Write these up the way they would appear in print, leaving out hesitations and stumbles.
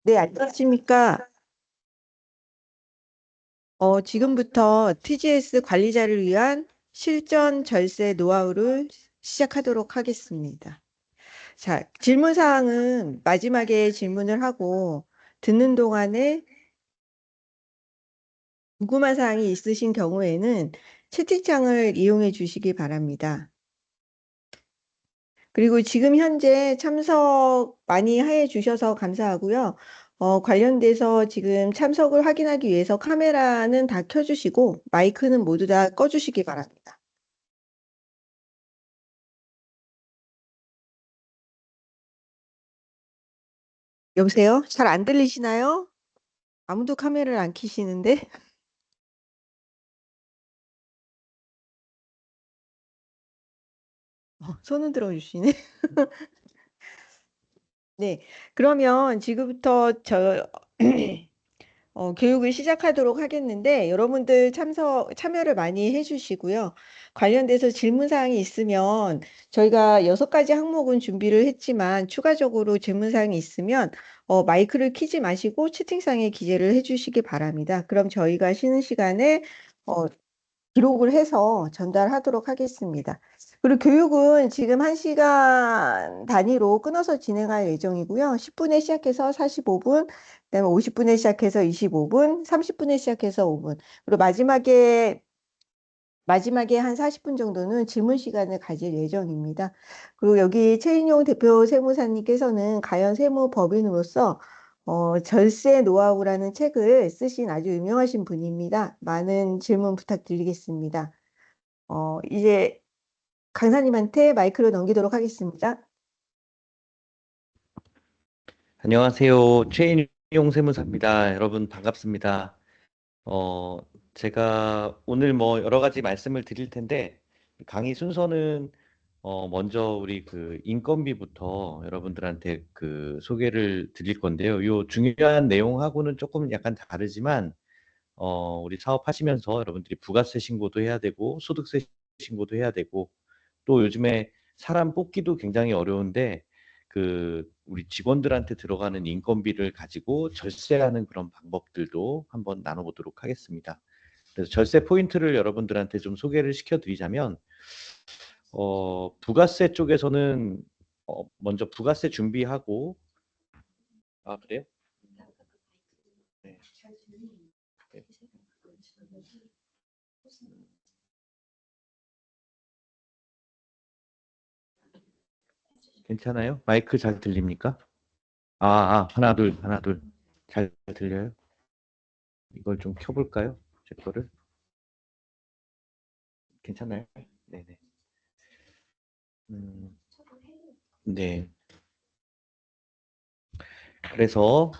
네, 안녕하십니까. 지금부터 TGS 관리자를 위한 실전 절세 노하우를 시작하도록 하겠습니다. 자, 질문 사항은 마지막에 질문을 하고 듣는 동안에 궁금한 사항이 있으신 경우에는 채팅창을 이용해 주시기 바랍니다. 그리고 지금 현재 참석 많이 해 주셔서 감사하고요. 관련돼서 지금 참석을 확인하기 위해서 카메라는 다 켜주시고 마이크는 모두 다 꺼주시기 바랍니다. 여보세요? 잘 안 들리시나요? 아무도 카메라를 안 켜시는데? 손은 들어주시네. 네. 그러면 지금부터 교육을 시작하도록 하겠는데 여러분들 참여를 많이 해주시고요. 관련돼서 질문사항이 있으면 저희가 6가지 항목은 준비를 했지만 추가적으로 질문사항이 있으면 마이크를 켜지 마시고 채팅창에 기재를 해주시기 바랍니다. 그럼 저희가 쉬는 시간에 어, 기록을 해서 전달하도록 하겠습니다. 그리고 교육은 지금 1시간 단위로 끊어서 진행할 예정이고요. 10분에 시작해서 45분, 그다음에 50분에 시작해서 25분, 30분에 시작해서 5분. 그리고 마지막에 한 40분 정도는 질문 시간을 가질 예정입니다. 그리고 여기 최인용 대표 세무사님께서는 가연 세무법인으로서 절세 노하우라는 책을 쓰신 아주 유명하신 분입니다. 많은 질문 부탁드리겠습니다. 이제 강사님한테 마이크를 넘기도록 하겠습니다. 안녕하세요. 최인용 세무사입니다. 여러분 반갑습니다. 어, 제가 오늘 뭐 여러 가지 말씀을 드릴 텐데 강의 순서는 먼저 우리 그 인건비부터 여러분들한테 그 소개를 드릴 건데요. 요 중요한 내용하고는 조금 약간 다르지만 우리 사업하시면서 여러분들이 부가세 신고도 해야 되고 소득세 신고도 해야 되고 또 요즘에 사람 뽑기도 굉장히 어려운데 그 우리 직원들한테 들어가는 인건비를 가지고 절세하는 그런 방법들도 한번 나눠보도록 하겠습니다. 그래서 절세 포인트를 여러분들한테 좀 소개를 시켜드리자면 부가세 쪽에서는 먼저 부가세 준비하고 그래요? 네. 네. 괜찮아요? 마이크 잘 들립니까? 하나 둘 하나 둘 잘 들려요? 이걸 좀 켜볼까요? 제 거를 괜찮아요? 네네. 음, 네. 그래서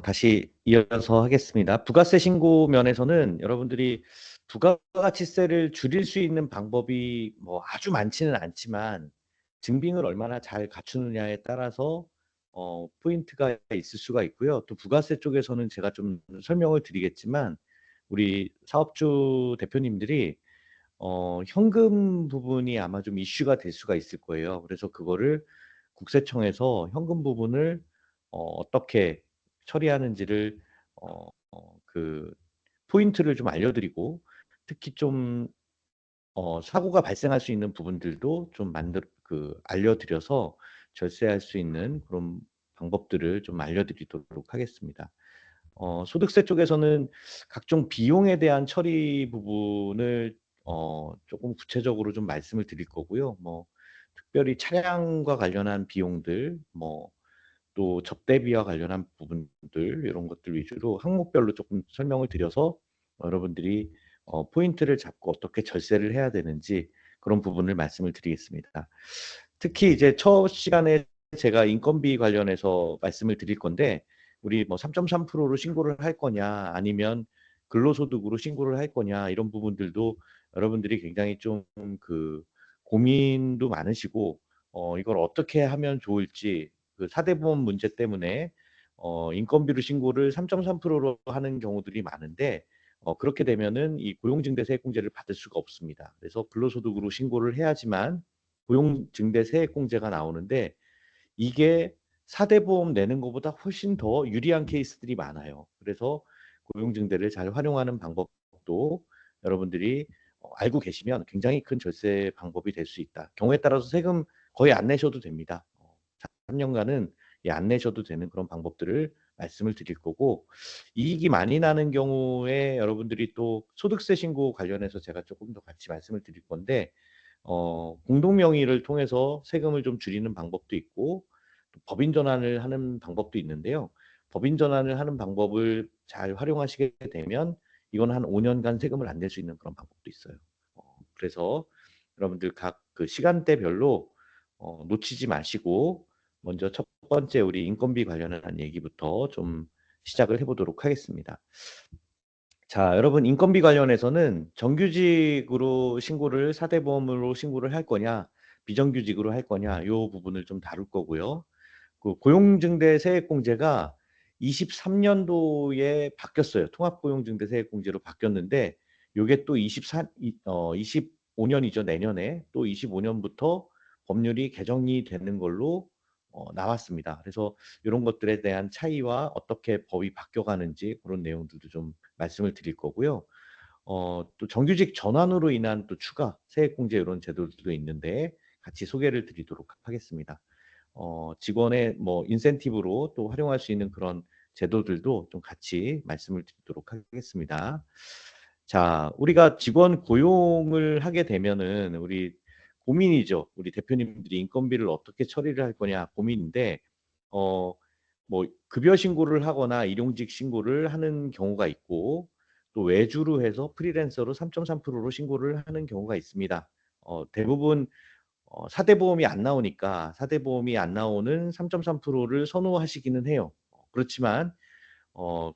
다시 이어서 하겠습니다. 부가세 신고 면에서는 여러분들이 부가가치세를 줄일 수 있는 방법이 뭐 아주 많지는 않지만 증빙을 얼마나 잘 갖추느냐에 따라서 포인트가 있을 수가 있고요. 또 부가세 쪽에서는 제가 좀 설명을 드리겠지만 우리 사업주 대표님들이 현금 부분이 아마 좀 이슈가 될 수가 있을 거예요. 그래서 그거를 국세청에서 현금 부분을 어떻게 처리하는지를 그 포인트를 좀 알려드리고 특히 좀 사고가 발생할 수 있는 부분들도 좀 알려드려서 절세할 수 있는 그런 방법들을 좀 알려드리도록 하겠습니다. 소득세 쪽에서는 각종 비용에 대한 처리 부분을 조금 구체적으로 좀 말씀을 드릴 거고요. 뭐 특별히 차량과 관련한 비용들, 뭐 또 접대비와 관련한 부분들 이런 것들 위주로 항목별로 조금 설명을 드려서 여러분들이 포인트를 잡고 어떻게 절세를 해야 되는지 그런 부분을 말씀을 드리겠습니다. 특히 이제 첫 시간에 제가 인건비 관련해서 말씀을 드릴 건데 우리 뭐 3.3%로 신고를 할 거냐 아니면 근로소득으로 신고를 할 거냐 이런 부분들도 여러분들이 굉장히 좀 그 고민도 많으시고 이걸 어떻게 하면 좋을지 그 사대보험 문제 때문에 인건비로 신고를 3.3%로 하는 경우들이 많은데 그렇게 되면은 이 고용증대세액공제를 받을 수가 없습니다. 그래서 근로소득으로 신고를 해야지만 고용증대세액공제가 나오는데 이게 4대 보험 내는 것보다 훨씬 더 유리한 케이스들이 많아요. 그래서 고용증대를 잘 활용하는 방법도 여러분들이 알고 계시면 굉장히 큰 절세 방법이 될 수 있다. 경우에 따라서 세금 거의 안 내셔도 됩니다. 3년간은 안 내셔도 되는 그런 방법들을 말씀을 드릴 거고, 이익이 많이 나는 경우에 여러분들이 또 소득세 신고 관련해서 제가 조금 더 같이 말씀을 드릴 건데, 공동 명의를 통해서 세금을 좀 줄이는 방법도 있고, 또 법인 전환을 하는 방법도 있는데요. 법인 전환을 하는 방법을 잘 활용하시게 되면 이건 한 5년간 세금을 안 낼 수 있는 그런 방법도 있어요. 그래서 여러분들 각 그 시간대별로 놓치지 마시고 먼저 첫 번째 우리 인건비 관련한 얘기부터 좀 시작을 해보도록 하겠습니다. 자, 여러분 인건비 관련해서는 정규직으로 신고를 4대 보험으로 신고를 할 거냐, 비정규직으로 할 거냐, 이 부분을 좀 다룰 거고요. 그 고용증대 세액공제가 23년도에 바뀌었어요. 통합고용증대 세액공제로 바뀌었는데 요게 또 25년이죠. 내년에 또 25년부터 법률이 개정이 되는 걸로 나왔습니다. 그래서 이런 것들에 대한 차이와 어떻게 법이 바뀌어가는지 그런 내용들도 좀 말씀을 드릴 거고요. 또 정규직 전환으로 인한 또 추가 세액공제 이런 제도들도 있는데 같이 소개를 드리도록 하겠습니다. 직원의 뭐 인센티브로 또 활용할 수 있는 그런 제도들도 좀 같이 말씀을 드리도록 하겠습니다. 자, 우리가 직원 고용을 하게 되면은 우리 고민이죠. 우리 대표님들이 인건비를 어떻게 처리를 할 거냐 고민인데, 어, 뭐 급여 신고를 하거나 일용직 신고를 하는 경우가 있고, 또 외주로 해서 프리랜서로 3.3%로 신고를 하는 경우가 있습니다. 대부분 4대 보험이 안 나오니까 4대 보험이 안 나오는 3.3%를 선호하시기는 해요. 그렇지만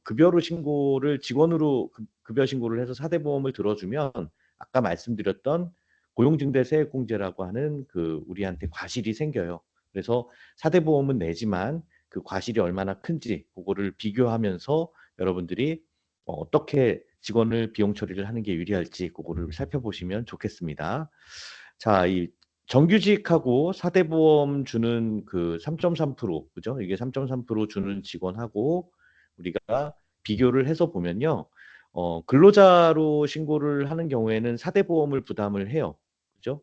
급여로 신고를 직원으로 급여 신고를 해서 4대 보험을 들어주면 아까 말씀드렸던 고용증대세액공제라고 하는 그 우리한테 과실이 생겨요. 그래서 4대 보험은 내지만 그 과실이 얼마나 큰지 그거를 비교하면서 여러분들이 어떻게 직원을 비용 처리를 하는 게 유리할지 그거를 살펴보시면 좋겠습니다. 자, 이 정규직하고 4대 보험 주는 그 3.3%, 그죠? 이게 3.3% 주는 직원하고 우리가 비교를 해서 보면요. 근로자로 신고를 하는 경우에는 4대 보험을 부담을 해요. 그죠?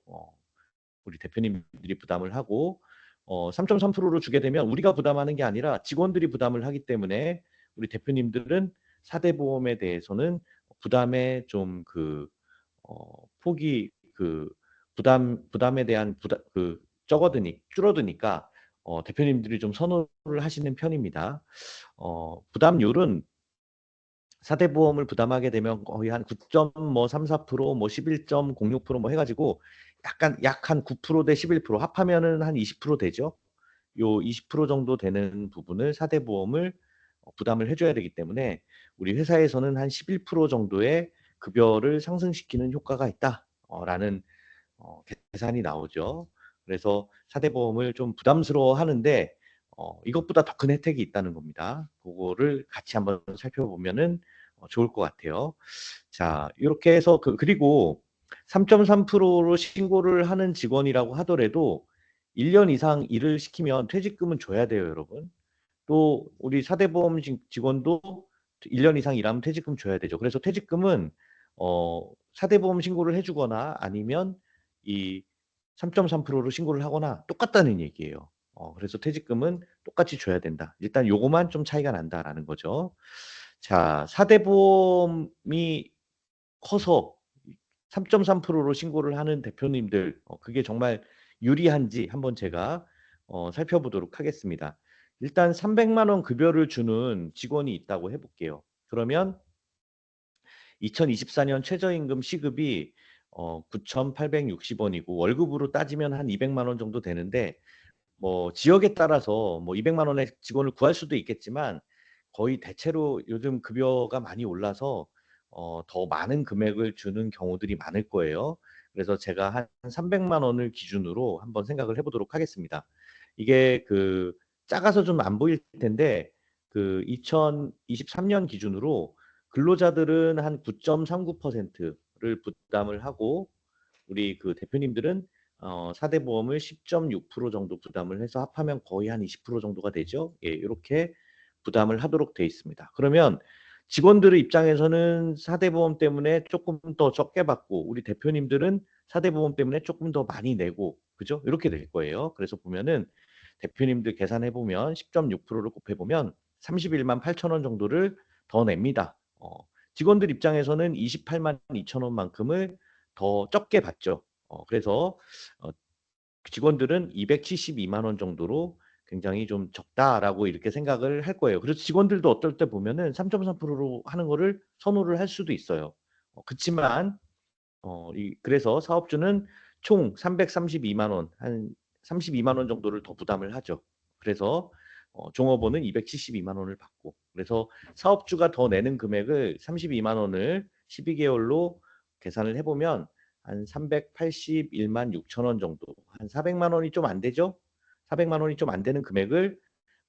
우리 대표님들이 부담을 하고 3.3%로 주게 되면 우리가 부담하는 게 아니라 직원들이 부담을 하기 때문에 우리 대표님들은 4대 보험에 대해서는 부담에 좀 그 폭이 그 부담에 대한 부담 그 줄어드니까 대표님들이 좀 선호를 하시는 편입니다. 부담률은 4대 보험을 부담하게 되면 거의 한 9.34%, 뭐 11.06%뭐 해가지고 약간 약 한 9%대 11% 합하면은 한 20% 되죠. 요 20% 정도 되는 부분을 4대 보험을 부담을 해줘야 되기 때문에 우리 회사에서는 한 11% 정도의 급여를 상승시키는 효과가 있다라는 계산이 나오죠. 그래서 4대 보험을 좀 부담스러워 하는데 이것보다 더 큰 혜택이 있다는 겁니다. 그거를 같이 한번 살펴보면은 좋을 것 같아요. 자, 이렇게 해서 그리고 3.3%로 신고를 하는 직원이라고 하더라도 1년 이상 일을 시키면 퇴직금은 줘야 돼요, 여러분. 또 우리 4대 보험 직원도 1년 이상 일하면 퇴직금 줘야 되죠. 그래서 퇴직금은 4대 보험 신고를 해주거나 아니면 이 3.3%로 신고를 하거나 똑같다는 얘기예요. 그래서 퇴직금은 똑같이 줘야 된다. 일단 요거만 좀 차이가 난다라는 거죠. 자, 4대 보험이 커서 3.3%로 신고를 하는 대표님들, 그게 정말 유리한지 한번 제가 살펴보도록 하겠습니다. 일단 300만 원 급여를 주는 직원이 있다고 해볼게요. 그러면 2024년 최저임금 시급이 9,860원이고 월급으로 따지면 한 200만 원 정도 되는데 뭐 지역에 따라서 뭐 200만 원의 직원을 구할 수도 있겠지만 거의 대체로 요즘 급여가 많이 올라서 더 많은 금액을 주는 경우들이 많을 거예요. 그래서 제가 한 300만 원을 기준으로 한번 생각을 해보도록 하겠습니다. 이게 그 작아서 좀 안 보일 텐데 그 2023년 기준으로 근로자들은 한 9.39%를 부담을 하고 우리 그 대표님들은 사대보험을 10.6% 정도 부담을 해서 합하면 거의 한 20% 정도가 되죠. 예, 이렇게 부담을 하도록 돼 있습니다. 그러면 직원들의 입장에서는 사대보험 때문에 조금 더 적게 받고 우리 대표님들은 사대보험 때문에 조금 더 많이 내고 그죠? 이렇게 될 거예요. 그래서 보면은 대표님들 계산해 보면 10.6%를 곱해 보면 31만 8천 원 정도를 더 냅니다. 직원들 입장에서는 28만 2천 원만큼을 더 적게 받죠. 그래서 어, 직원들은 272만 원 정도로 굉장히 좀 적다라고 이렇게 생각을 할 거예요. 그래서 직원들도 어떨 때 보면은 3.3%로 하는 거를 선호를 할 수도 있어요. 그렇지만 그래서 사업주는 총 332만 원, 한 32만 원 정도를 더 부담을 하죠. 그래서 종업원은 272만 원을 받고, 그래서 사업주가 더 내는 금액을 32만 원을 12개월로 계산을 해보면 한 381만 6천 원 정도, 한 400만 원이 좀 안 되죠? 400만 원이 좀 안 되는 금액을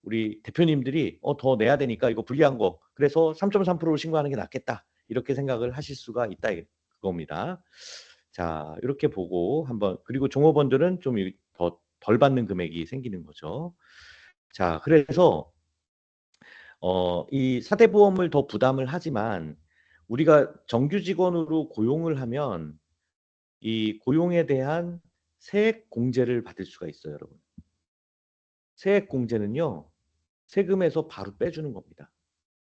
우리 대표님들이 더 내야 되니까 이거 불리한 거, 그래서 3.3%로 신고하는 게 낫겠다. 이렇게 생각을 하실 수가 있다 그겁니다. 자, 이렇게 보고 한번 그리고 종업원들은 좀 더 덜 받는 금액이 생기는 거죠. 자, 그래서 이 사대보험을 더 부담을 하지만 우리가 정규 직원으로 고용을 하면 이 고용에 대한 세액 공제를 받을 수가 있어요, 여러분. 세액 공제는요, 세금에서 바로 빼주는 겁니다.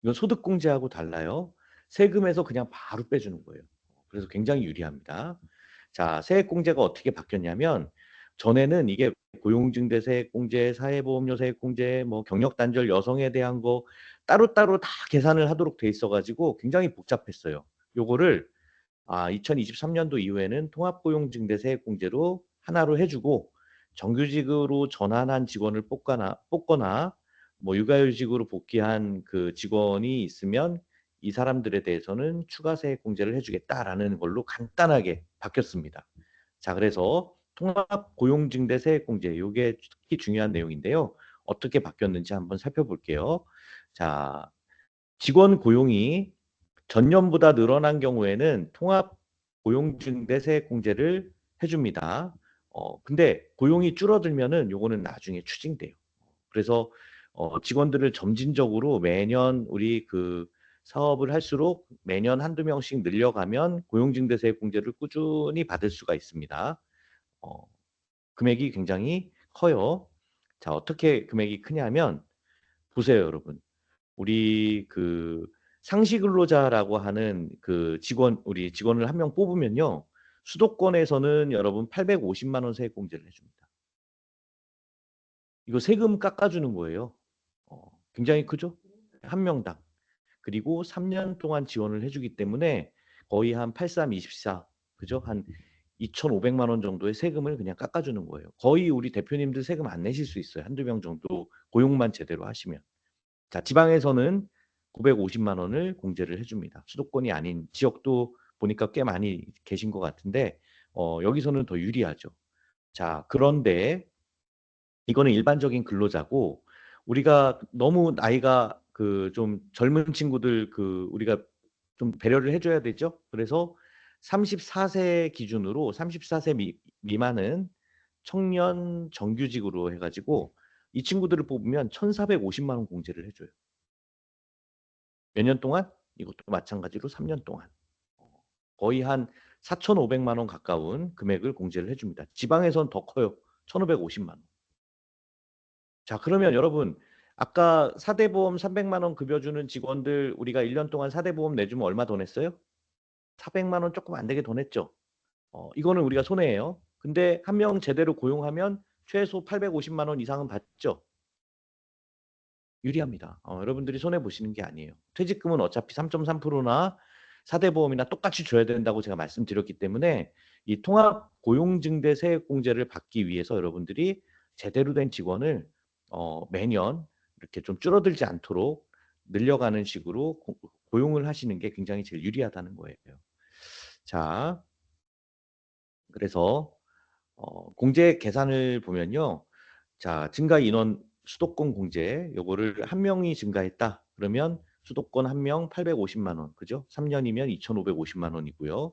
이건 소득공제하고 달라요. 세금에서 그냥 바로 빼주는 거예요. 그래서 굉장히 유리합니다. 자, 세액공제가 어떻게 바뀌었냐면 전에는 이게 고용증대 세액공제, 사회보험료 세액공제, 뭐 경력단절 여성에 대한 거 따로따로 다 계산을 하도록 돼 있어가지고 굉장히 복잡했어요. 요거를 2023년도 이후에는 통합고용증대 세액공제로 하나로 해주고 정규직으로 전환한 직원을 뽑거나 뭐 육아휴직으로 복귀한 그 직원이 있으면 이 사람들에 대해서는 추가 세액공제를 해주겠다라는 걸로 간단하게 바뀌었습니다. 자, 그래서 통합고용증대 세액공제 이게 특히 중요한 내용인데요. 어떻게 바뀌었는지 한번 살펴볼게요. 자, 직원 고용이 전년보다 늘어난 경우에는 통합 고용증대 세액공제를 해줍니다. 근데 고용이 줄어들면은 요거는 나중에 추징돼요. 그래서 직원들을 점진적으로 매년 우리 그 사업을 할수록 매년 한두 명씩 늘려가면 고용증대 세액공제를 꾸준히 받을 수가 있습니다. 어, 금액이 굉장히 커요. 자, 어떻게 금액이 크냐면 보세요, 여러분. 우리 그 상시 근로자라고 하는 그 우리 직원을 한 명 뽑으면요. 수도권에서는 여러분 850만 원 세액 공제를 해줍니다. 이거 세금 깎아주는 거예요. 굉장히 크죠? 한 명당. 그리고 3년 동안 지원을 해주기 때문에 거의 한 83, 24, 그죠? 한 2,500만 원 정도의 세금을 그냥 깎아주는 거예요. 거의 우리 대표님들 세금 안 내실 수 있어요. 한두 명 정도 고용만 제대로 하시면. 자, 지방에서는 950만 원을 공제를 해줍니다. 수도권이 아닌 지역도 보니까 꽤 많이 계신 것 같은데 여기서는 더 유리하죠. 자, 그런데 이거는 일반적인 근로자고 우리가 너무 나이가 그 좀 젊은 친구들 그 우리가 좀 배려를 해줘야 되죠. 그래서 34세 기준으로 34세 미만은 청년 정규직으로 해가지고 이 친구들을 뽑으면 1,450만 원 공제를 해줘요. 몇 년 동안? 이것도 마찬가지로 3년 동안. 거의 한 4,500만 원 가까운 금액을 공제를 해줍니다. 지방에선 더 커요. 1,550만 원. 자, 그러면 여러분, 아까 사대보험 300만 원 급여 주는 직원들 우리가 1년 동안 사대보험 내주면 얼마 더 냈어요? 400만 원 조금 안 되게 더 냈죠. 이거는 우리가 손해예요. 근데 한 명 제대로 고용하면 최소 850만 원 이상은 받죠. 유리합니다. 여러분들이 손해 보시는 게 아니에요. 퇴직금은 어차피 3.3%나 사대보험이나 똑같이 줘야 된다고 제가 말씀드렸기 때문에 이 통합 고용증대 세액공제를 받기 위해서 여러분들이 제대로 된 직원을 매년 이렇게 좀 줄어들지 않도록 늘려가는 식으로 고용을 하시는 게 굉장히 제일 유리하다는 거예요. 자, 그래서 공제 계산을 보면요. 자, 증가 인원 수도권 공제 요거를 한 명이 증가했다. 그러면 수도권 한 명 850만 원. 그죠? 3년이면 2,550만 원이고요.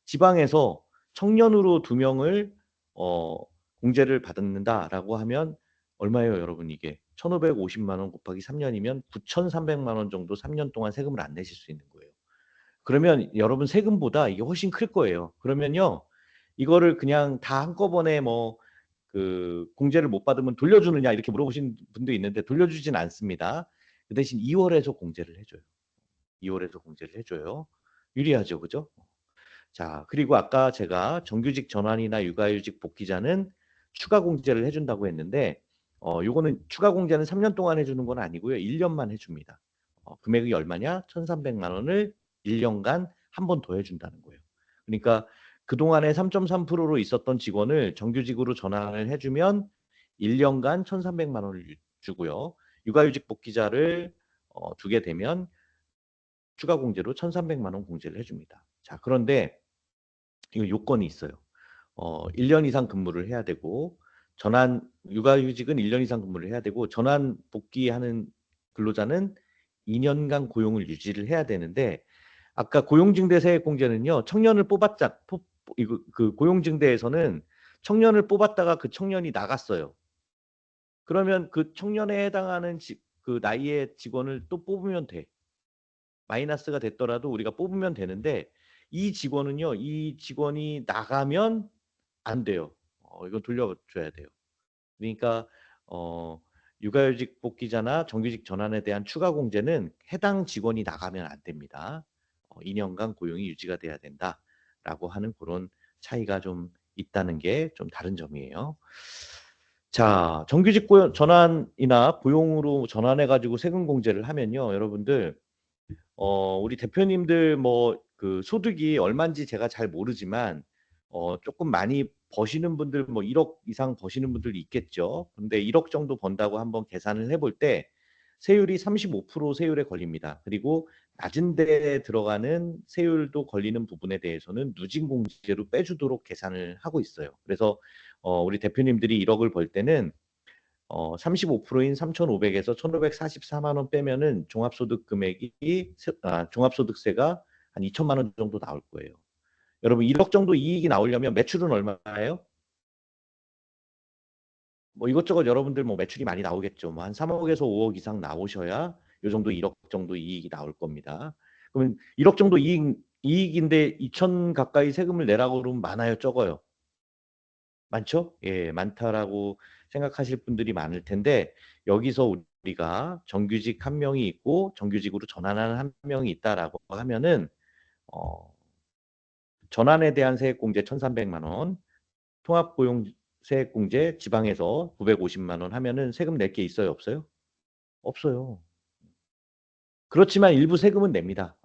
지방에서 청년으로 두 명을 공제를 받는다라고 하면 얼마예요, 여러분? 이게 1,550만 원 곱하기 3년이면 9,300만 원 정도 3년 동안 세금을 안 내실 수 있는 거예요. 그러면 여러분 세금보다 이게 훨씬 클 거예요. 그러면요, 이거를 그냥 다 한꺼번에 뭐 그 공제를 못 받으면 돌려주느냐 이렇게 물어보신 분도 있는데 돌려주진 않습니다. 그 대신 2월에서 공제를 해줘요. 2월에서 공제를 해줘요. 유리하죠, 그죠? 자, 그리고 아까 제가 정규직 전환이나 육아휴직 복귀자는 추가 공제를 해준다고 했는데, 요거는 추가 공제는 3년 동안 해주는 건 아니고요. 1년만 해줍니다. 금액이 얼마냐? 1,300만 원을 1년간 한 번 더 해준다는 거예요. 그러니까 그동안에 3.3%로 있었던 직원을 정규직으로 전환을 해주면 1년간 1,300만 원을 주고요. 육아휴직 복귀자를 두게 되면 추가 공제로 1,300만 원 공제를 해줍니다. 자, 그런데 이거 요건이 있어요. 1년 이상 근무를 해야 되고 육아휴직은 1년 이상 근무를 해야 되고 전환 복귀하는 근로자는 2년간 고용을 유지를 해야 되는데 아까 고용증대세액공제는요. 청년을 뽑았자 이거 그 고용증대에서는 청년을 뽑았다가 그 청년이 나갔어요. 그러면 그 청년에 해당하는 그 나이의 직원을 또 뽑으면 돼. 마이너스가 됐더라도 우리가 뽑으면 되는데 이 직원은요. 이 직원이 나가면 안 돼요. 이건 돌려줘야 돼요. 그러니까 육아휴직 복귀자나 정규직 전환에 대한 추가 공제는 해당 직원이 나가면 안 됩니다. 2년간 고용이 유지가 돼야 된다라고 하는 그런 차이가 좀 있다는 게 좀 다른 점이에요. 자, 정규직 전환이나 고용으로 전환해가지고 세금 공제를 하면요, 여러분들 우리 대표님들 뭐 그 소득이 얼마인지 제가 잘 모르지만 조금 많이 버시는 분들 뭐 1억 이상 버시는 분들이 있겠죠. 근데 1억 정도 번다고 한번 계산을 해볼 때 세율이 35% 세율에 걸립니다. 그리고 낮은 데에 들어가는 세율도 걸리는 부분에 대해서는 누진공제로 빼주도록 계산을 하고 있어요. 그래서 우리 대표님들이 1억을 벌 때는 35%인 3,500에서 1,544만 원 빼면은 종합소득 금액이 종합소득세가 한 2천만 원 정도 나올 거예요. 여러분 1억 정도 이익이 나오려면 매출은 얼마예요? 뭐 이것저것 여러분들 뭐 매출이 많이 나오겠죠. 뭐 한 3억에서 5억 이상 나오셔야 요 정도 1억 정도 이익이 나올 겁니다. 그러면 1억 정도 이익인데 2천 가까이 세금을 내라고 그러면 많아요, 적어요? 많죠? 예, 많다라고 생각하실 분들이 많을 텐데 여기서 우리가 정규직 한 명이 있고 정규직으로 전환하는 한 명이 있다라고 하면은 어, 전환에 대한 세액공제 1,300만 원, 통합고용세액공제 지방에서 950만 원 하면은 세금 낼 게 있어요, 없어요? 없어요. 그렇지만 일부 세금은 냅니다.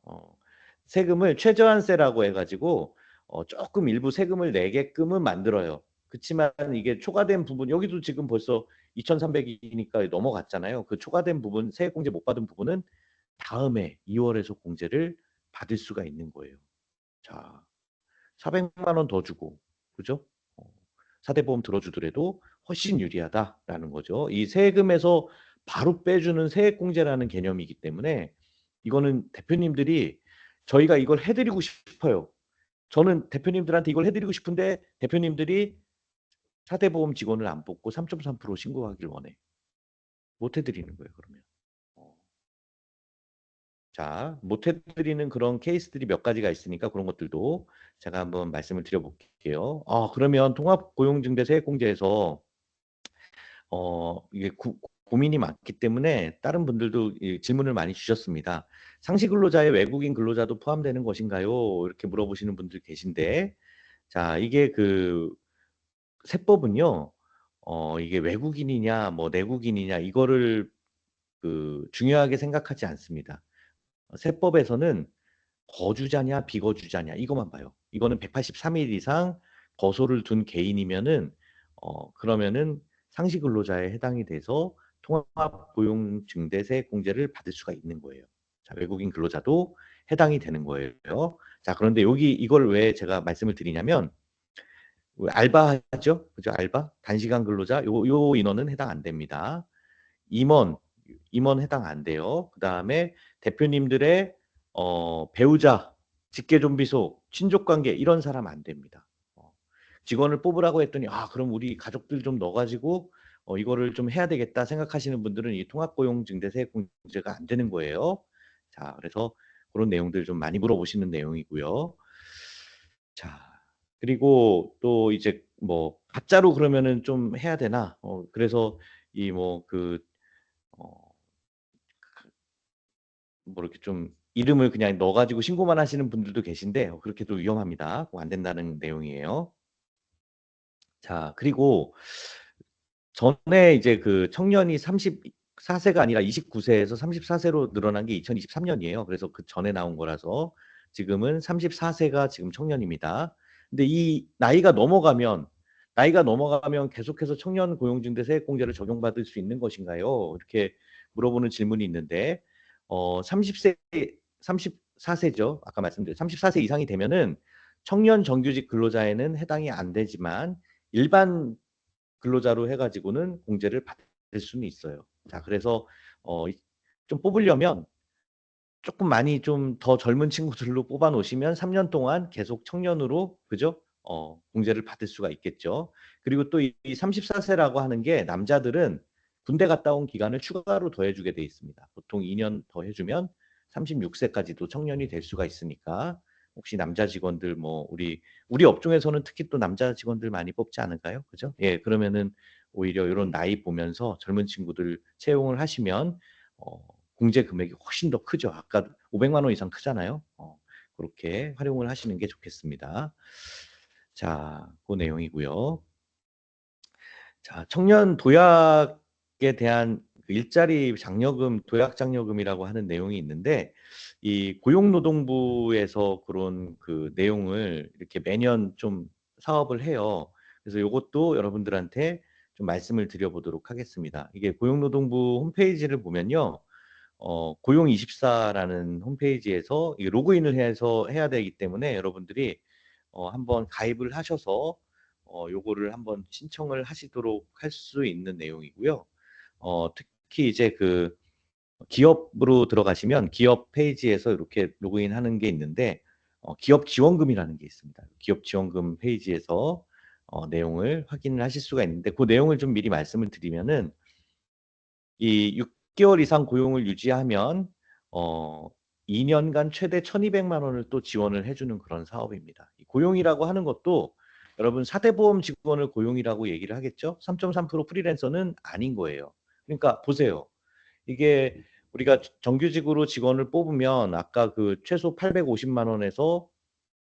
세금을 최저한세라고 해가지고 조금 일부 세금을 내게끔은 만들어요. 그렇지만 이게 초과된 부분 여기도 지금 벌써 2,300이니까 넘어갔잖아요. 그 초과된 부분 세액공제 못 받은 부분은 다음에 2월에서 공제를 받을 수가 있는 거예요. 자, 400만 원 더 주고 그죠? 어, 사대보험 들어주더라도 훨씬 유리하다라는 거죠. 이 세금에서 바로 빼주는 세액공제라는 개념이기 때문에 이거는 대표님들이 저희가 이걸 해드리고 싶어요. 저는 대표님들한테 이걸 해드리고 싶은데 대표님들이 사대보험 직원을 안 뽑고 3.3% 신고하길 원해. 못 해드리는 거예요, 그러면. 어. 자, 못 해드리는 그런 케이스들이 몇 가지가 있으니까 그런 것들도 제가 한번 말씀을 드려볼게요. 그러면 통합고용증대세액공제에서 이게 고민이 많기 때문에 다른 분들도 질문을 많이 주셨습니다. 상시 근로자에 외국인 근로자도 포함되는 것인가요? 이렇게 물어보시는 분들 계신데, 자, 이게 그 세법은요, 이게 외국인이냐, 뭐 내국인이냐, 이거를 그 중요하게 생각하지 않습니다. 세법에서는 거주자냐, 비거주자냐, 이것만 봐요. 이거는 183일 이상 거소를 둔 개인이면은, 그러면은 상시 근로자에 해당이 돼서 통합고용증대세 공제를 받을 수가 있는 거예요. 자, 외국인 근로자도 해당이 되는 거예요. 자, 그런데 여기 이걸 왜 제가 말씀을 드리냐면, 알바하죠? 그죠? 알바? 단시간 근로자, 요 인원은 해당 안 됩니다. 임원, 임원 해당 안 돼요. 그 다음에 대표님들의 배우자, 직계존비속, 친족관계 이런 사람 안 됩니다. 직원을 뽑으라고 했더니 그럼 우리 가족들 좀 넣어가지고 이거를 좀 해야 되겠다 생각하시는 분들은 이 통합고용증대세액공제가 안 되는 거예요. 자, 그래서 그런 내용들 좀 많이 물어보시는 내용이고요. 자, 그리고 또 이제 뭐 가짜로 그러면은 좀 해야 되나? 그래서 이 뭐 그 어, 뭐 이렇게 좀 이름을 그냥 넣어가지고 신고만 하시는 분들도 계신데 그렇게 도 위험합니다. 그거 안 된다는 내용이에요. 자, 그리고 전에 이제 그 청년이 34세가 아니라 29세에서 34세로 늘어난 게 2023년이에요. 그래서 그 전에 나온 거라서 지금은 34세가 지금 청년입니다. 근데 이 나이가 넘어가면 계속해서 청년 고용중대 세액공제를 적용받을 수 있는 것인가요? 이렇게 물어보는 질문이 있는데 30세 34세죠. 아까 말씀드린 34세 이상이 되면은 청년 정규직 근로자에는 해당이 안 되지만 일반 근로자로 해가지고는 공제를 받을 수는 있어요. 자, 그래서 좀 뽑으려면 조금 많이 좀 더 젊은 친구들로 뽑아 놓으시면 3년 동안 계속 청년으로, 그죠? 공제를 받을 수가 있겠죠. 그리고 또 이 34세라고 하는 게 남자들은 군대 갔다 온 기간을 추가로 더해주게 돼 있습니다. 보통 2년 더 해주면 36세까지도 청년이 될 수가 있으니까 혹시 남자 직원들 뭐 우리 업종에서는 특히 또 남자 직원들 많이 뽑지 않을까요? 그죠? 예, 그러면은 오히려 이런 나이 보면서 젊은 친구들 채용을 하시면 공제 금액이 훨씬 더 크죠. 아까 500만 원 이상 크잖아요. 그렇게 활용을 하시는 게 좋겠습니다. 자, 그 내용이고요. 자, 청년 도약에 대한 그 일자리 장려금, 도약 장려금이라고 하는 내용이 있는데 이 고용노동부에서 그런 그 내용을 이렇게 매년 좀 사업을 해요. 그래서 이것도 여러분들한테 좀 말씀을 드려보도록 하겠습니다. 이게 고용노동부 홈페이지를 보면요. 고용24라는 홈페이지에서 로그인을 해서 해야 되기 때문에 여러분들이 한번 가입을 하셔서 요거를 한번 신청을 하시도록 할 수 있는 내용이고요. 특히 이제 그 기업으로 들어가시면 기업 페이지에서 이렇게 로그인하는 게 있는데 기업 지원금이라는 게 있습니다. 기업 지원금 페이지에서 내용을 확인을 하실 수가 있는데 그 내용을 좀 미리 말씀을 드리면은 이 6개월 이상 고용을 유지하면 어 2년간 최대 1,200만 원을 또 지원을 해주는 그런 사업입니다. 이 고용이라고 하는 것도 여러분 사대보험 직원을 고용이라고 얘기를 하겠죠? 3.3% 프리랜서는 아닌 거예요. 그러니까 보세요. 이게 우리가 정규직으로 직원을 뽑으면 아까 그 최소 850만 원에서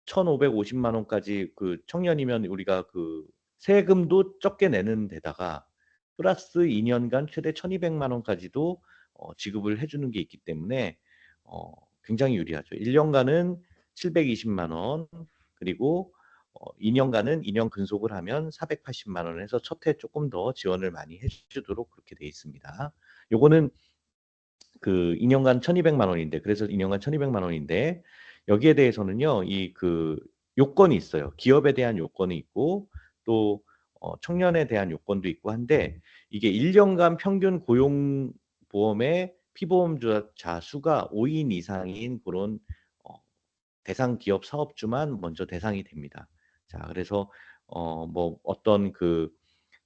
1,550만 원까지 그 청년이면 우리가 그 세금도 적게 내는 데다가 플러스 2년간 최대 1,200만 원까지도 지급을 해주는 게 있기 때문에 어, 굉장히 유리하죠. 1년간은 720만 원 그리고 2년간은 2년 근속을 하면 480만 원에서 첫 해 조금 더 지원을 많이 해주도록 그렇게 돼 있습니다. 요거는 그 2년간 1,200만 원인데 그래서 2년간 1,200만 원인데 여기에 대해서는요. 이 그 요건이 있어요. 기업에 대한 요건이 있고 또 청년에 대한 요건도 있고 한데 이게 1년간 평균 고용 보험의 피보험자 수가 5인 이상인 그런 어, 대상 기업 사업주만 먼저 대상이 됩니다. 자, 그래서 뭐 어떤 그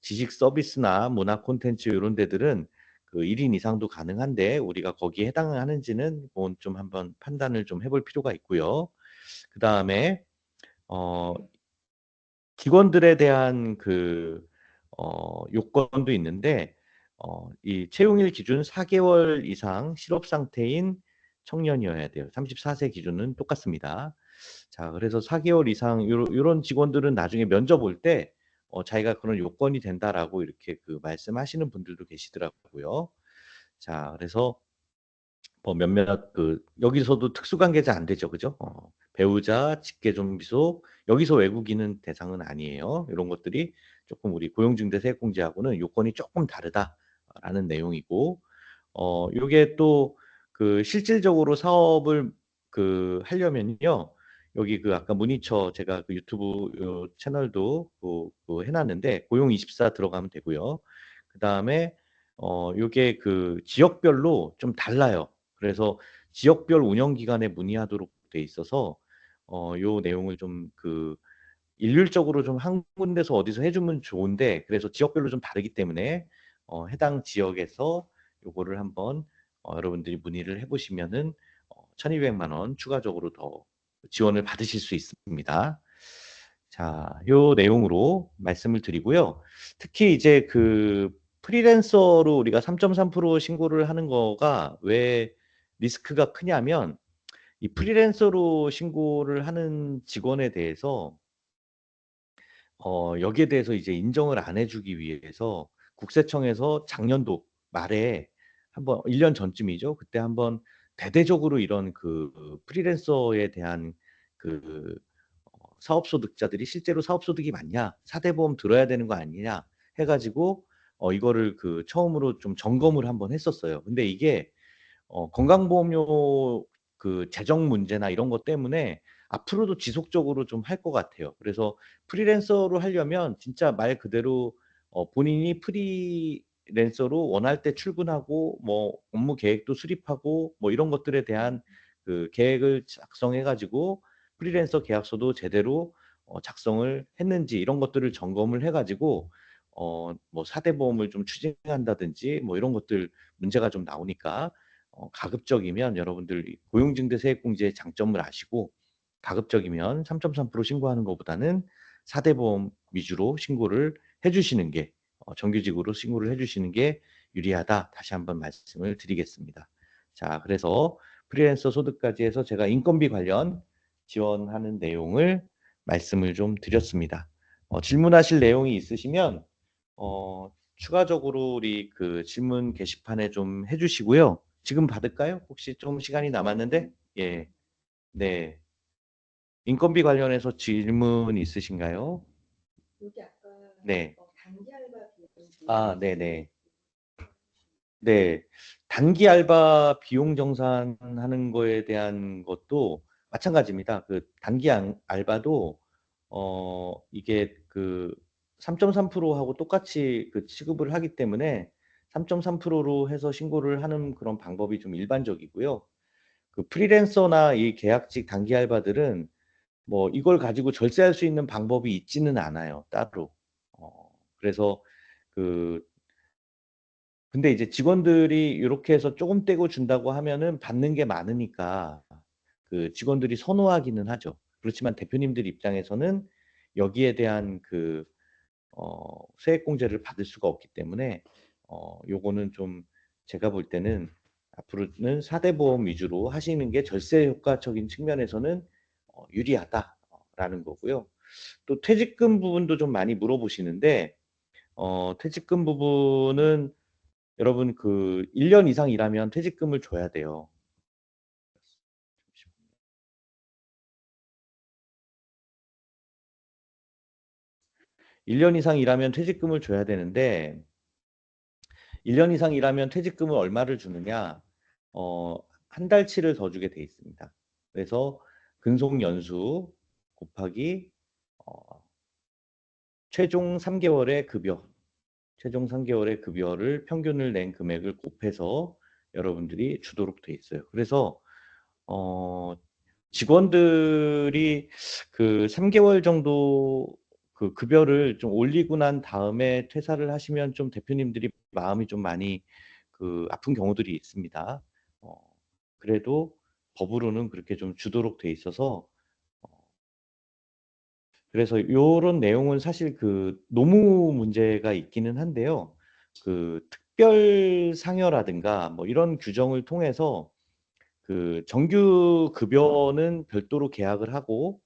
지식 서비스나 문화 콘텐츠 이런 데들은 그 1인 이상도 가능한데 우리가 거기에 해당하는지는 그건 좀 한번 판단을 좀 해볼 필요가 있고요. 그 다음에 어, 직원들에 대한 그 요건도 있는데 이 채용일 기준 4개월 이상 실업 상태인 청년이어야 돼요. 34세 기준은 똑같습니다. 자, 그래서 4개월 이상 요런 직원들은 나중에 면접 올 때 자기가 그런 요건이 된다라고 이렇게 그 말씀하시는 분들도 계시더라고요. 자, 그래서 뭐 몇몇 그 여기서도 특수관계자 안 되죠, 그죠? 배우자, 직계존비속 여기서 외국인은 대상은 아니에요. 이런 것들이 조금 우리 고용중개세액공제하고는 요건이 조금 다르다라는 내용이고, 요게 또 그 실질적으로 사업을 그 하려면요. 여기 그 아까 문의처 제가 그 유튜브 요 채널도 그 해놨는데 고용24 들어가면 되고요. 그 다음에 요게 그 지역별로 좀 달라요. 그래서 지역별 운영 기관에 문의하도록 돼 있어서 요 내용을 좀 그 일률적으로 좀 한 군데서 어디서 해주면 좋은데, 그래서 지역별로 좀 다르기 때문에 해당 지역에서 요거를 한번 여러분들이 문의를 해보시면은 1,200만 원 추가적으로 더 지원을 받으실 수 있습니다. 자, 요 내용으로 말씀을 드리고요. 특히 이제 그 프리랜서로 우리가 3.3% 신고를 하는 거가 왜 리스크가 크냐면, 이 프리랜서로 신고를 하는 직원에 대해서 여기에 대해서 이제 인정을 안 해주기 위해서 국세청에서 작년도 말에 한번 1년 전쯤이죠. 그때 한번 대대적으로 이런 그 프리랜서에 대한 그 사업소득자들이 실제로 사업소득이 많냐, 4대 보험 들어야 되는 거 아니냐 해가지고 이거를 그 처음으로 좀 점검을 한번 했었어요. 근데 이게 건강보험료 그 재정 문제나 이런 것 때문에 앞으로도 지속적으로 좀 할 것 같아요. 그래서 프리랜서로 하려면 진짜 말 그대로 본인이 프리랜서로 원할 때 출근하고 뭐 업무 계획도 수립하고 뭐 이런 것들에 대한 그 계획을 작성해 가지고 프리랜서 계약서도 제대로 작성을 했는지 이런 것들을 점검을 해 가지고 뭐 4대 보험을 좀 추진한다든지 뭐 이런 것들 문제가 좀 나오니까 가급적이면 여러분들 고용증대 세액공제의 장점을 아시고, 가급적이면 3.3% 신고하는 것보다는 4대 보험 위주로 신고를 해주시는 게 정규직으로 신고를 해주시는 게 유리하다. 다시 한번 말씀을 드리겠습니다. 자, 그래서 프리랜서 소득까지 해서 제가 인건비 관련 지원하는 내용을 말씀을 좀 드렸습니다. 질문하실 내용이 있으시면 추가적으로 우리 그 질문 게시판에 좀 해주시고요. 지금 받을까요? 혹시 좀 시간이 남았는데? 예, 네. 인건비 관련해서 질문 있으신가요? 여기 아까 네. 단기 알바 비용 아, 네네. 네. 단기 알바 비용 정산하는 거에 대한 것도 마찬가지입니다. 그 단기 알바도 이게 그 3.3%하고 똑같이 그 취급을 하기 때문에 3.3%로 해서 신고를 하는 그런 방법이 좀 일반적이고요. 그 프리랜서나 이 계약직 단기 알바들은 뭐 이걸 가지고 절세할 수 있는 방법이 있지는 않아요, 따로. 그래서 그 근데 이제 직원들이 이렇게 해서 조금 떼고 준다고 하면은 받는 게 많으니까 그 직원들이 선호하기는 하죠. 그렇지만 대표님들 입장에서는 여기에 대한 그 세액공제를 받을 수가 없기 때문에 요거는 좀 제가 볼 때는 앞으로는 4대 보험 위주로 하시는 게 절세 효과적인 측면에서는 유리하다라는 거고요. 또 퇴직금 부분도 좀 많이 물어보시는데 퇴직금 부분은 여러분 그 1년 이상 일하면 퇴직금을 줘야 돼요. 1년 이상 일하면 퇴직금을 줘야 되는데 1년 이상 일하면 퇴직금을 얼마를 주느냐? 한 달치를 더 주게 돼 있습니다. 그래서 근속 연수 곱하기 어, 최종 3개월의 급여, 최종 3개월의 급여를 평균을 낸 금액을 곱해서 여러분들이 주도록 돼 있어요. 그래서 어, 직원들이 그 3개월 정도 그 급여를 좀 올리고 난 다음에 퇴사를 하시면 좀 대표님들이 마음이 좀 많이 그 아픈 경우들이 있습니다. 어, 그래도 법으로는 그렇게 좀 주도록 돼 있어서 그래서 요런 내용은 사실 그 노무 문제가 있기는 한데요. 그 특별 상여라든가 뭐 이런 규정을 통해서 그 정규 급여는 별도로 계약을 하고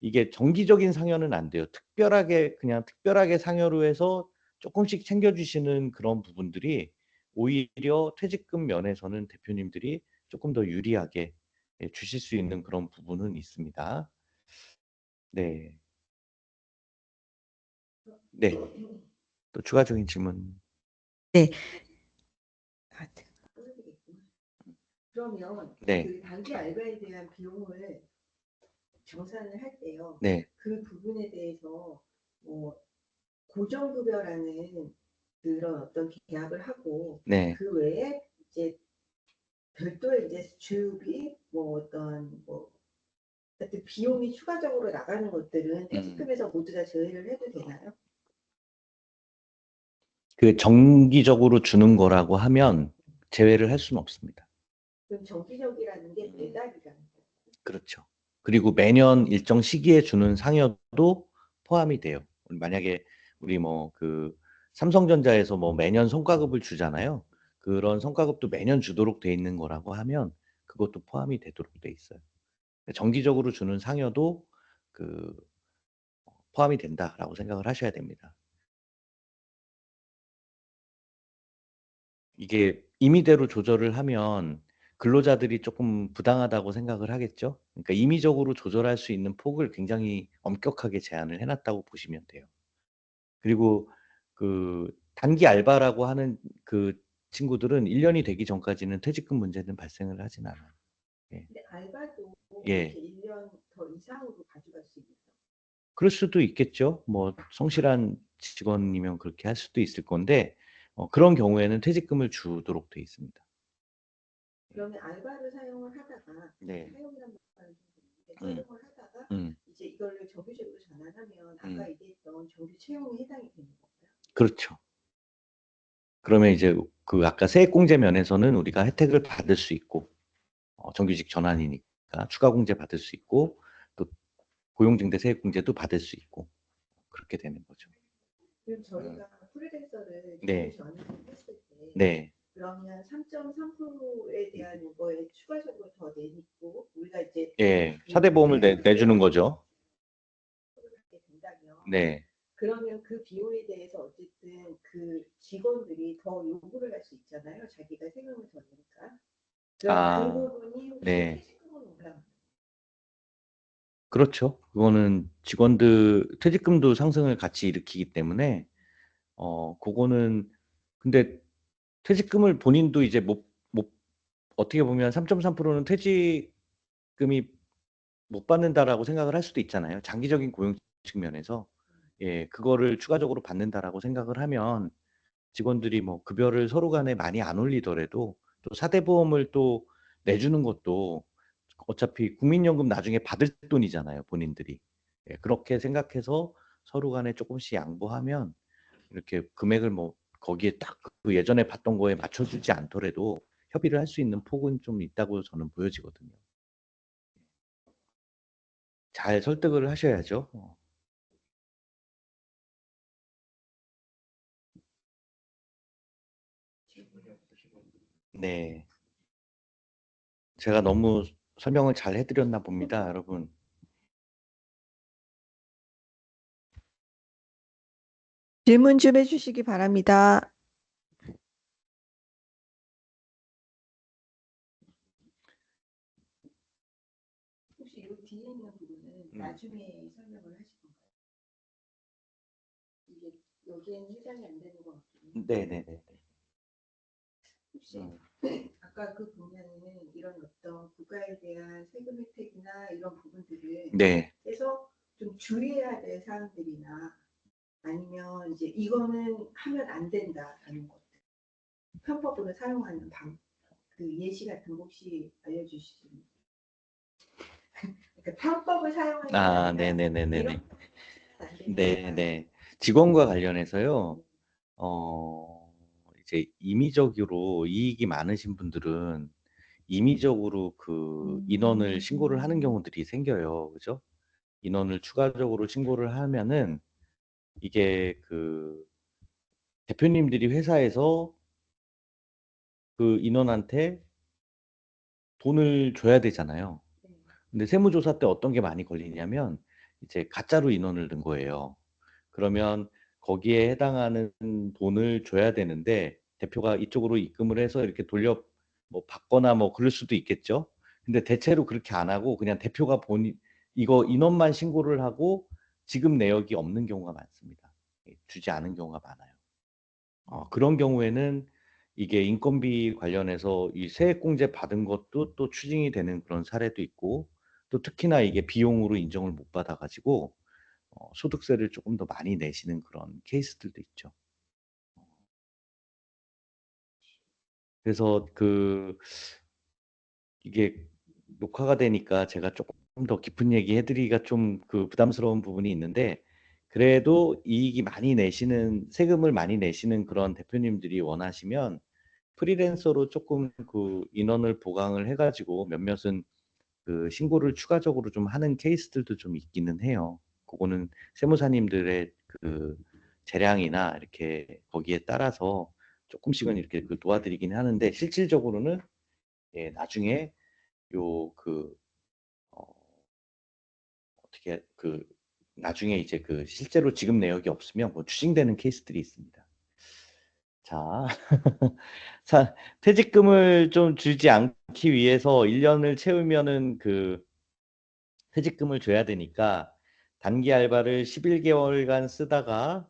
이게 정기적인 상여는 안 돼요. 특별하게 그냥 특별하게 상여로 해서 조금씩 챙겨주시는 그런 부분들이 오히려 퇴직금 면에서는 대표님들이 조금 더 유리하게 주실 수 있는 그런 부분은 있습니다. 네, 네. 또 추가적인 질문. 네. 아, 그러면 네, 그 단기 알바에 대한 비용을 정산을 할 때요. 네, 그 부분에 대해서 뭐 고정급여라는 그런 어떤 계약을 하고 네. 그 외에 이제 별도의 이제 주유비 뭐 어떤 뭐 하여튼 비용이 추가적으로 나가는 것들은 퇴직금에서 모두 다 제외를 해도 되나요? 그 정기적으로 주는 거라고 하면 제외를 할 수는 없습니다. 그럼 정기적이라는 게 매달이라는 거예요. 그렇죠. 그리고 매년 일정 시기에 주는 상여도 포함이 돼요. 만약에 우리 뭐 그 삼성전자에서 뭐 매년 성과급을 주잖아요. 그런 성과급도 매년 주도록 돼 있는 거라고 하면 그것도 포함이 되도록 돼 있어요. 정기적으로 주는 상여도 그 포함이 된다라고 생각을 하셔야 됩니다. 이게 임의대로 조절을 하면 근로자들이 조금 부당하다고 생각을 하겠죠. 그러니까 임의적으로 조절할 수 있는 폭을 굉장히 엄격하게 제한을 해놨다고 보시면 돼요. 그리고 그 단기 알바라고 하는 그 친구들은 1년이 되기 전까지는 퇴직금 문제는 발생을 하진 않아요. 예. 근데 알바도 예. 이렇게 1년 더 이상으로 가져갈 수 있어요. 그럴 수도 있겠죠. 뭐 성실한 직원이면 그렇게 할 수도 있을 건데 그런 경우에는 퇴직금을 주도록 돼 있습니다. 그러면 알바를 사용을 하다가 네. 사용이란 말을 사용을 하다가 이제 이걸로 정규직으로 전환하면 아까 얘기했던 정규 채용에 해당이 되는 건가요? 그렇죠. 그러면 이제 그 아까 세액공제 면에서는 우리가 혜택을 받을 수 있고 정규직 전환이니까 추가공제 받을 수 있고 또 고용증대 세액공제도 받을 수 있고 그렇게 되는 거죠. 그럼 저희가 프리랜서를 네. 정규 전환을 했을 때 네. 그러면 3.3%에 대한 거에 추가적으로 더 내고 우리가 이제 예, 사대보험을 내주는 거죠. 하게 된다면 네. 그러면 그 비용에 대해서 어쨌든 그 직원들이 더 요구를 할 수 있잖아요. 자기가 세금을 더 내니까. 그럼 그 부분이 혹시 네. 퇴직금으로 올라가나요? 그렇죠. 그거는 직원들 퇴직금도 상승을 같이 일으키기 때문에 그거는 근데 퇴직금을 본인도 이제 못 어떻게 보면 3.3%는 퇴직금이 못 받는다라고 생각을 할 수도 있잖아요. 장기적인 고용 측면에서. 예, 그거를 추가적으로 받는다라고 생각을 하면 직원들이 뭐 급여를 서로 간에 많이 안 올리더라도 또 사대보험을 또 내주는 것도 어차피 국민연금 나중에 받을 돈이잖아요, 본인들이. 예, 그렇게 생각해서 서로 간에 조금씩 양보하면 이렇게 금액을 뭐 거기에 딱 그 예전에 받던 거에 맞춰주지 않더라도 협의를 할 수 있는 폭은 좀 있다고 저는 보여지거든요. 잘 설득을 하셔야죠. 네. 제가 너무 설명을 잘 해드렸나 봅니다, 여러분. 질문 좀 해주시기 바랍니다. 혹시 이 뒤에 있는 부분은 나중에 설명을 하실 건가요? 이게 여기에는 해당이 안 되는 것 같거든요. 네네네. 혹시 아까 그 보면은 이런 어떤 국가에 대한 세금 혜택이나 이런 부분들을 네. 해서 좀 주의해야 될 사항들이나 아니면 이제 이거는 하면 안 된다라는 것들 편법으로 사용하는 그 예시 같은 거 혹시 알려주시면 그러니까 편법을 사용하는 게 아니라 네네네네네. 이런 안 된다. 네네. 직원과 관련해서요, 이제 임의적으로 이익이 많으신 분들은 임의적으로 그 인원을 신고를 하는 경우들이 생겨요. 그죠? 인원을 추가적으로 신고를 하면은 이게 그 대표님들이 회사에서 그 인원한테 돈을 줘야 되잖아요. 근데 세무조사 때 어떤 게 많이 걸리냐면 이제 가짜로 인원을 넣은 거예요. 그러면 거기에 해당하는 돈을 줘야 되는데 대표가 이쪽으로 입금을 해서 이렇게 돌려 뭐 받거나 뭐 그럴 수도 있겠죠. 근데 대체로 그렇게 안 하고 그냥 대표가 본인 이거 인원만 신고를 하고 지급 내역이 없는 경우가 많습니다. 주지 않은 경우가 많아요. 그런 경우에는 이게 인건비 관련해서 이 세액공제 받은 것도 또 추징이 되는 그런 사례도 있고 또 특히나 이게 비용으로 인정을 못 받아가지고 소득세를 조금 더 많이 내시는 그런 케이스들도 있죠. 그래서 그 이게 녹화가 되니까 제가 조금 더 깊은 얘기 해드리기가 좀 그 부담스러운 부분이 있는데, 그래도 이익이 많이 내시는, 세금을 많이 내시는 그런 대표님들이 원하시면 프리랜서로 조금 그 인원을 보강을 해가지고 몇몇은 그 신고를 추가적으로 좀 하는 케이스들도 좀 있기는 해요. 그거는 세무사님들의 그 재량이나 이렇게 거기에 따라서 조금씩은 이렇게 그 도와드리긴 하는데, 실질적으로는 예, 나중에 요그 어떻게 그 나중에 이제 그 실제로 지급 내역이 없으면 뭐 추징되는 케이스들이 있습니다. 자, 퇴직금을 좀 주지 않기 위해서 1년을 채우면은 그 퇴직금을 줘야 되니까, 단기 알바를 11개월간 쓰다가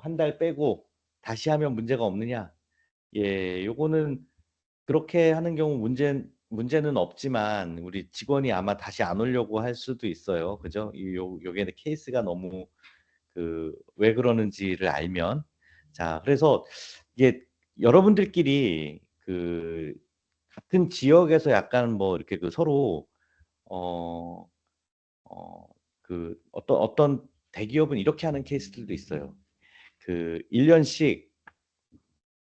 한 달 빼고 다시 하면 문제가 없느냐? 예, 요거는 그렇게 하는 경우 문제는 없지만 우리 직원이 아마 다시 안 오려고 할 수도 있어요. 그죠? 요게 케이스가 너무 그 왜 그러는지를 알면. 자, 그래서 이게 여러분들끼리 그 같은 지역에서 약간 뭐 이렇게 그 서로 어, 그 어떤 대기업은 이렇게 하는 케이스들도 있어요. 그 1년씩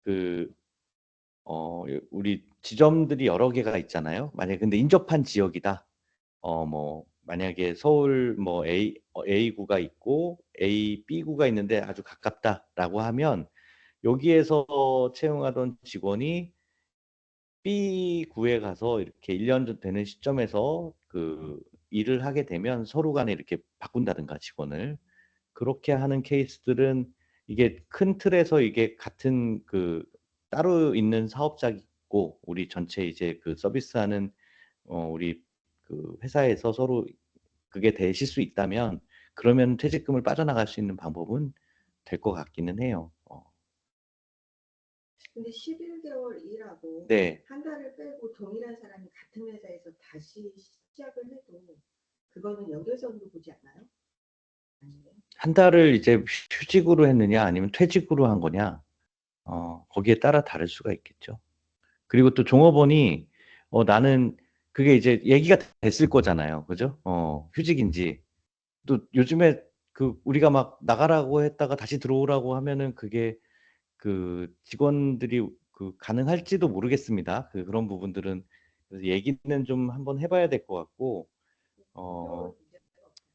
그 우리 지점들이 여러 개가 있잖아요. 만약에 근데 인접한 지역이다. 뭐 만약에 서울 뭐 A구가 있고 B구가 있는데 아주 가깝다라고 하면, 여기에서 채용하던 직원이 B구에 가서 이렇게 1년 되는 시점에서 그 일을 하게 되면 서로 간에 이렇게 바꾼다든가 직원을, 그렇게 하는 케이스들은 이게 큰 틀에서 이게 같은 그 따로 있는 사업자고 우리 전체 이제 그 서비스하는 우리 그 회사에서 서로 그게 되실 수 있다면, 그러면 퇴직금을 빠져나갈 수 있는 방법은 될 것 같기는 해요. 근데 11개월 일하고 네. 한 달을 빼고 동일한 사람이 같은 회사에서 다시 시작을 해도 그거는 연결성으로 보지 않나요? 아니에요? 한 달을 이제 휴직으로 했느냐 아니면 퇴직으로 한 거냐, 거기에 따라 다를 수가 있겠죠. 그리고 또 종업원이 나는 그게 이제 얘기가 됐을 거잖아요. 그죠? 휴직인지. 또 요즘에 그 우리가 막 나가라고 했다가 다시 들어오라고 하면은 그게 그 직원들이 그 가능할지도 모르겠습니다. 그런 부분들은 그래서 얘기는 좀 한번 해봐야 될 것 같고, 어,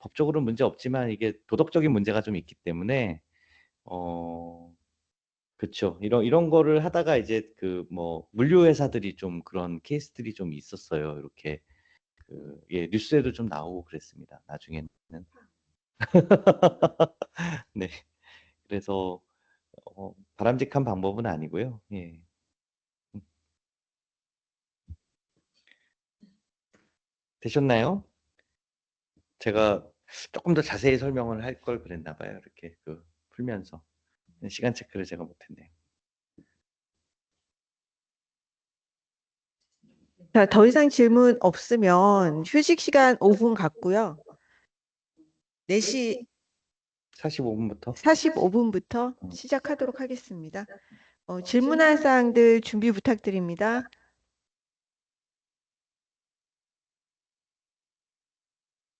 법적으로는 문제 없지만 이게 도덕적인 문제가 좀 있기 때문에, 어, 그쵸. 이런 거를 하다가 이제 그 뭐 물류 회사들이 좀 그런 케이스들이 좀 있었어요. 이렇게 그 예, 뉴스에도 좀 나오고 그랬습니다. 나중에는. 네. 그래서 바람직한 방법은 아니고요. 예. 음, 되셨나요? 제가 조금 더 자세히 설명을 할 걸 그랬나 봐요. 이렇게 그 풀면서 시간 체크를 제가 못했네요. 자, 더 이상 질문 없으면 휴식 시간 5분 갖고요. 4시 45분부터. 45분부터 시작하도록 하겠습니다. 질문할 사항들 준비 부탁드립니다.